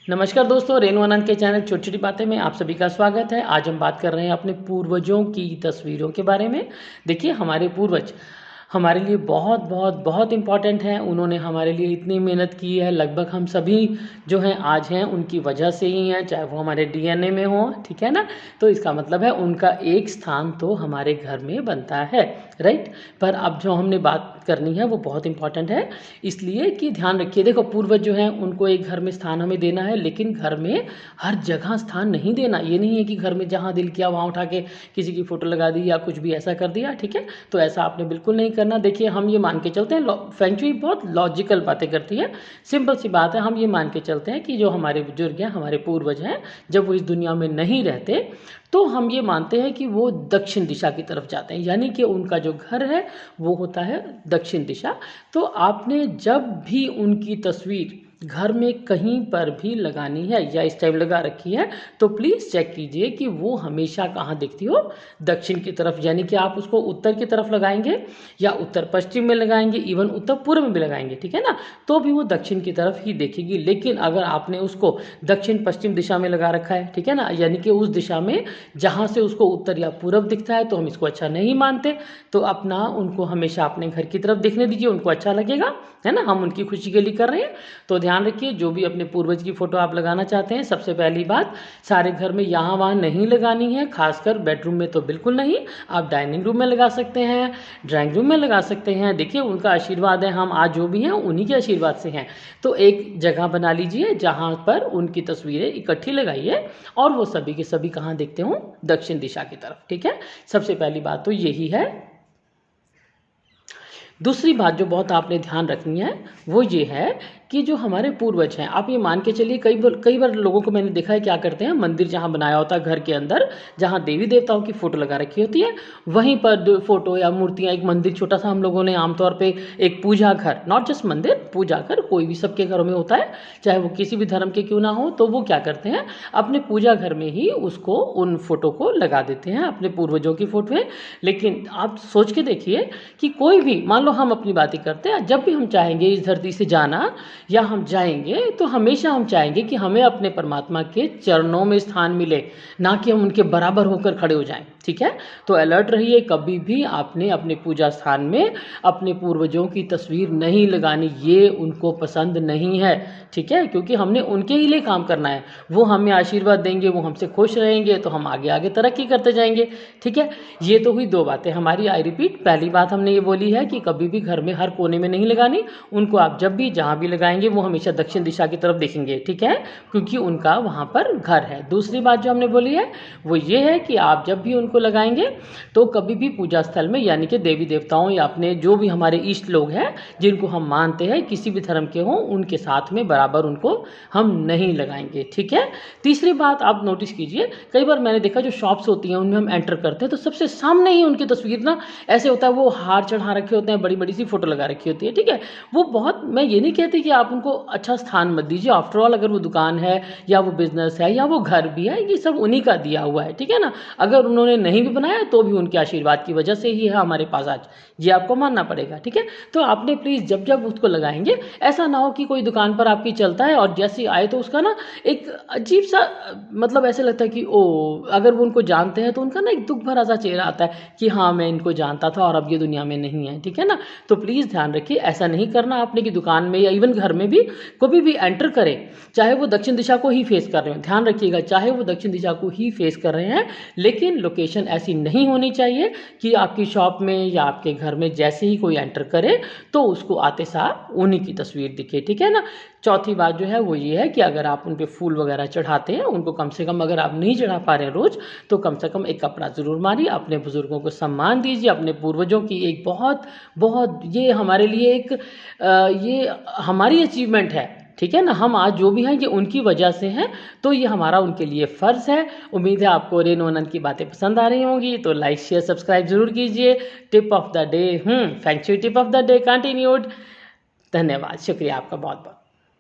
नमस्कार दोस्तों, रेणु आनंद के चैनल छोटी छोटी बातें में आप सभी का स्वागत है। आज हम बात कर रहे हैं अपने पूर्वजों की तस्वीरों के बारे में। देखिए, हमारे पूर्वज हमारे लिए बहुत बहुत बहुत इम्पॉर्टेंट हैं। उन्होंने हमारे लिए इतनी मेहनत की है। लगभग हम सभी जो हैं आज हैं उनकी वजह से ही हैं, चाहे वो हमारे डीएनए में हो, ठीक है ना। तो इसका मतलब है उनका एक स्थान तो हमारे घर में बनता है, राइट। पर अब जो हमने बात करनी है वो बहुत इंपॉर्टेंट है, इसलिए कि ध्यान रखिए। देखो, पूर्वज जो हैं उनको एक घर में स्थान हमें देना है, लेकिन घर में हर जगह स्थान नहीं देना। ये नहीं है कि घर में जहाँ दिल किया वहाँ उठा के किसी की फ़ोटो लगा दी या कुछ भी ऐसा कर दिया, ठीक है। तो ऐसा आपने बिल्कुल नहीं करना। देखिए, हम ये मान के चलते हैं, फेंग शुई बहुत लॉजिकल बातें करती है। सिंपल सी बात है, हम ये मान के चलते हैं कि जो हमारे बुजुर्ग हैं, हमारे पूर्वज हैं, जब वो इस दुनिया में नहीं रहते तो हम ये मानते हैं कि वो दक्षिण दिशा की तरफ जाते हैं, यानी कि उनका जो घर है वो होता है दक्षिण दिशा। तो आपने जब भी उनकी तस्वीर घर में कहीं पर भी लगानी है या इस टाइम लगा रखी है, तो प्लीज़ चेक कीजिए कि वो हमेशा कहाँ दिखती हो, दक्षिण की तरफ। यानी कि आप उसको उत्तर की तरफ लगाएंगे या उत्तर पश्चिम में लगाएंगे, इवन उत्तर पूर्व में भी लगाएंगे, ठीक है ना, तो भी वो दक्षिण की तरफ ही देखेगी। लेकिन अगर आपने उसको दक्षिण पश्चिम दिशा में लगा रखा है, ठीक है ना, यानी कि उस दिशा में जहाँ से उसको उत्तर या पूर्व दिखता है, तो हम इसको अच्छा नहीं मानते। तो अपना उनको हमेशा अपने घर की तरफ दिखने दीजिए, उनको अच्छा लगेगा, है ना। हम उनकी खुशी के लिए कर रहे हैं। तो ध्यान रखिए, जो भी अपने पूर्वज की फ़ोटो आप लगाना चाहते हैं, सबसे पहली बात, सारे घर में यहाँ वहाँ नहीं लगानी है, खासकर बेडरूम में तो बिल्कुल नहीं। आप डाइनिंग रूम में लगा सकते हैं, ड्राइंग रूम में लगा सकते हैं। देखिए, उनका आशीर्वाद है, हम आज जो भी हैं उन्हीं के आशीर्वाद से हैं। तो एक जगह बना लीजिए जहाँ पर उनकी तस्वीरें इकट्ठी लगाइए और वो सभी के सभी कहाँ देखते हों, दक्षिण दिशा की तरफ, ठीक है। सबसे पहली बात तो यही है। दूसरी बात जो बहुत आपने ध्यान रखनी है वो ये है कि जो हमारे पूर्वज हैं, आप ये मान के चलिए, कई बार लोगों को मैंने देखा है क्या करते हैं, मंदिर जहाँ बनाया होता है घर के अंदर, जहाँ देवी देवताओं की फ़ोटो लगा रखी होती है, वहीं पर फ़ोटो या मूर्तियाँ, एक मंदिर छोटा सा हम लोगों ने आमतौर पे एक पूजा घर, नॉट जस्ट मंदिर, पूजा घर कोई भी सबके घरों में होता है, चाहे वो किसी भी धर्म के क्यों ना हो, तो वो क्या करते हैं, अपने पूजा घर में ही उसको, उन फोटो को लगा देते हैं, अपने पूर्वजों की फ़ोटो है। लेकिन आप सोच के देखिए कि कोई भी, मान लो हम अपनी बात ही करते हैं, जब भी हम चाहेंगे इस धरती से जाना या हम जाएंगे, तो हमेशा हम चाहेंगे कि हमें अपने परमात्मा के चरणों में स्थान मिले, ना कि हम उनके बराबर होकर खड़े हो जाएं, ठीक है। तो अलर्ट रहिए, कभी भी आपने अपने पूजा स्थान में अपने पूर्वजों की तस्वीर नहीं लगानी, ये उनको पसंद नहीं है, ठीक है। क्योंकि हमने उनके ही लिए काम करना है, वो हमें आशीर्वाद देंगे, वो हमसे खुश रहेंगे, तो हम आगे आगे तरक्की करते जाएंगे, ठीक है। ये तो हुई दो बातें हमारी। आई रिपीट, पहली बात हमने ये बोली है कि कभी भी घर में हर कोने में नहीं लगानी, उनको आप जब भी जहाँ भी लगाएंगे वो हमेशा दक्षिण दिशा की तरफ देखेंगे, ठीक है, क्योंकि उनका वहाँ पर घर है। दूसरी बात जो हमने बोली है वो ये है कि आप जब भी उनको लगाएंगे तो कभी भी पूजा स्थल में, यानी कि देवी देवताओं या अपने जो भी हमारे इष्ट लोग हैं जिनको हम मानते हैं, किसी भी धर्म के हों, उनके साथ में बराबर उनको हम नहीं लगाएंगे, ठीक है। तीसरी बात आप नोटिस कीजिए, कई बार मैंने देखा जो शॉप्स होती हैं उनमें हम एंटर करते हैं तो सबसे सामने ही उनकी तस्वीर ना ऐसे होता है, वो हार चढ़ा रखे होते हैं, बड़ी बड़ी सी फोटो लगा रखी होती है, ठीक है। वो बहुत, मैं ये नहीं कहती कि आप उनको अच्छा स्थान मत दीजिए, आफ्टर ऑल अगर वो दुकान है या वो बिजनेस है या वो घर भी है, ये सब उन्हीं का दिया हुआ है, ठीक है ना। अगर उन्होंने नहीं भी बनाया तो भी उनके आशीर्वाद की वजह से ही है हमारे पास आज, ये आपको मानना पड़ेगा, ठीक है। तो आपने प्लीज़ जब जब उसको लगाएंगे, ऐसा ना हो कि कोई दुकान पर आपकी चलता है और जैसे आए तो उसका ना एक अजीब सा, मतलब ऐसे लगता है कि ओ, अगर वो उनको जानते हैं तो उनका ना एक दुख भरा सा चेहरा आता है कि हाँ, मैं इनको जानता था और अब ये दुनिया में नहीं है, ठीक है ना। तो प्लीज़ ध्यान रखिए, ऐसा नहीं करना आपने कि दुकान में या इवन घर में भी कभी भी एंटर करें, चाहे वो दक्षिण दिशा को ही फेस कर रहे हो, ध्यान रखिएगा, चाहे वो दक्षिण दिशा को ही फेस कर रहे हैं, लेकिन लोकेशन ऐसी नहीं होनी चाहिए कि आपकी शॉप में या आपके घर में जैसे ही कोई एंटर करे तो उसको आते सार उन्हीं की तस्वीर दिखे, ठीक है ना। चौथी बात जो है वो ये है कि अगर आप उन पे फूल वगैरह चढ़ाते हैं, उनको कम से कम, अगर आप नहीं चढ़ा पा रहे हैं रोज़, तो कम से कम एक कपड़ा ज़रूर मारिए, अपने बुज़ुर्गों को सम्मान दीजिए, अपने पूर्वजों की एक बहुत बहुत, ये हमारे लिए एक ये हमारी अचीवमेंट है, ठीक है ना। हम आज जो भी हैं ये उनकी वजह से हैं, तो ये हमारा उनके लिए फ़र्ज़ है। उम्मीद है आपको रेणु आनंद की बातें पसंद आ रही होंगी, तो लाइक शेयर सब्सक्राइब ज़रूर कीजिए। Tip of the day, feng shui tip of the day continued. धन्यवाद, शुक्रिया आपका बहुत बहुत।